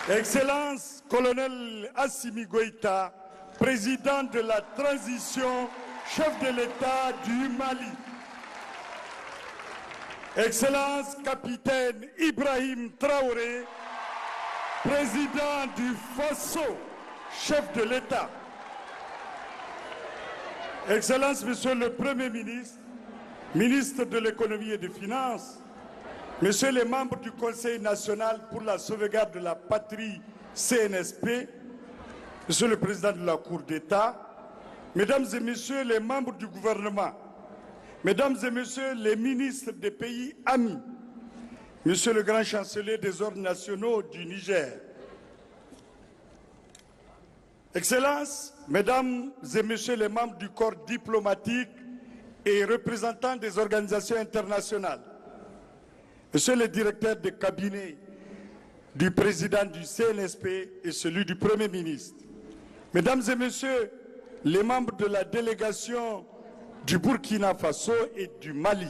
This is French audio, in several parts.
Excellence colonel Assimi Goïta, président de la transition, chef de l'État du Mali. Excellence capitaine Ibrahim Traoré, président du Faso, chef de l'État. Excellence Monsieur le Premier ministre, ministre de l'économie et des finances, Messieurs les membres du Conseil national pour la sauvegarde de la patrie CNSP, Monsieur le Président de la Cour d'État, Mesdames et Messieurs les membres du gouvernement, Mesdames et Messieurs les ministres des pays amis, Monsieur le Grand Chancelier des ordres nationaux du Niger, Excellences, Mesdames et Messieurs les membres du corps diplomatique et représentants des organisations internationales, Monsieur le directeur de cabinet du président du CNSP et celui du Premier ministre, Mesdames et Messieurs les membres de la délégation du Burkina Faso et du Mali,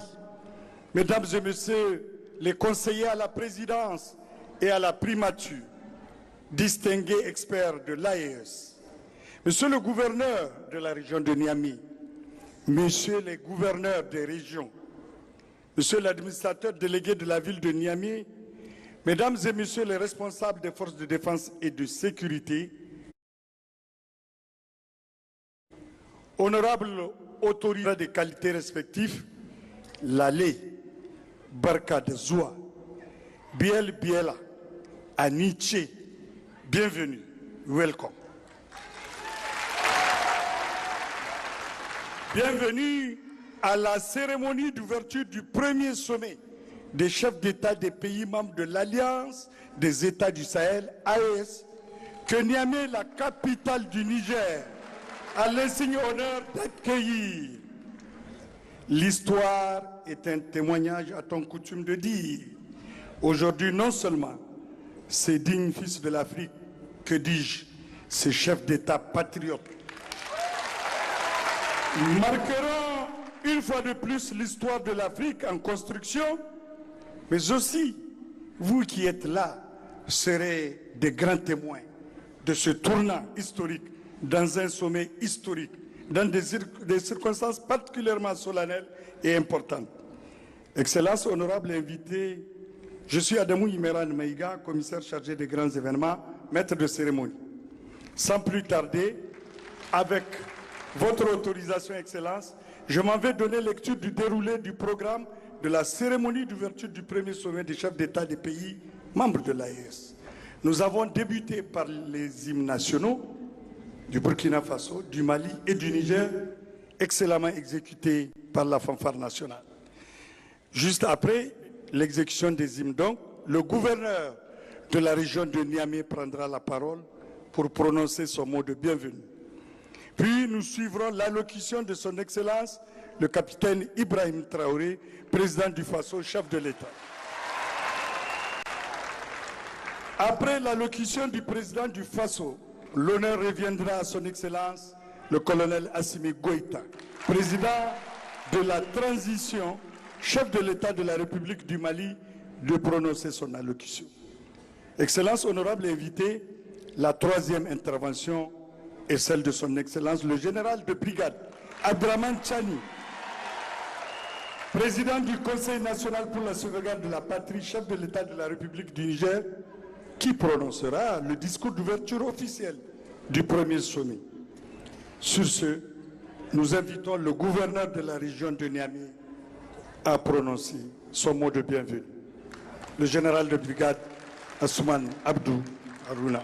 Mesdames et Messieurs les conseillers à la présidence et à la primature, distingués experts de l'AES, Monsieur le gouverneur de la région de Niamey, Messieurs les gouverneurs des régions, Monsieur l'administrateur délégué de la ville de Niamey, Mesdames et Messieurs les responsables des forces de défense et de sécurité, honorables autorités des qualités respectives, Lalé, Barka de Zoua, Biel Biela, Aniche, bienvenue, welcome. Bienvenue à la cérémonie d'ouverture du premier sommet des chefs d'État des pays membres de l'Alliance des États du Sahel, AES, que Niamey, la capitale du Niger, a l'insigne honneur d'accueillir. L'histoire est un témoignage à ton coutume de dire. Aujourd'hui, non seulement ces dignes fils de l'Afrique, que dis-je, ces chefs d'État patriotes, marqueront une fois de plus l'histoire de l'Afrique en construction, mais aussi, vous qui êtes là, serez des grands témoins de ce tournant historique dans un sommet historique, dans des circonstances particulièrement solennelles et importantes. Excellences, honorables invités, je suis Adamou Imeran Maïga, commissaire chargé des grands événements, maître de cérémonie. Sans plus tarder, avec votre autorisation, Excellence, je m'en vais donner lecture du déroulé du programme de la cérémonie d'ouverture du premier sommet des chefs d'État des pays membres de l'AES. Nous avons débuté par les hymnes nationaux du Burkina Faso, du Mali et du Niger, excellemment exécutés par la fanfare nationale. Juste après l'exécution des hymnes, donc, le gouverneur de la région de Niamey prendra la parole pour prononcer son mot de bienvenue. Puis nous suivrons l'allocution de son Excellence, le capitaine Ibrahim Traoré, président du Faso, chef de l'État. Après l'allocution du président du Faso, l'honneur reviendra à son Excellence, le colonel Assimi Goïta, président de la transition, chef de l'État de la République du Mali, de prononcer son allocution. Excellence, honorable invité, la troisième intervention est celle de son Excellence, le général de brigade, Abdraman Chani, président du Conseil national pour la sauvegarde de la patrie, chef de l'État de la République du Niger, qui prononcera le discours d'ouverture officiel du premier sommet. Sur ce, nous invitons le gouverneur de la région de Niamey à prononcer son mot de bienvenue. Le général de brigade Assouman Abdou Harouna.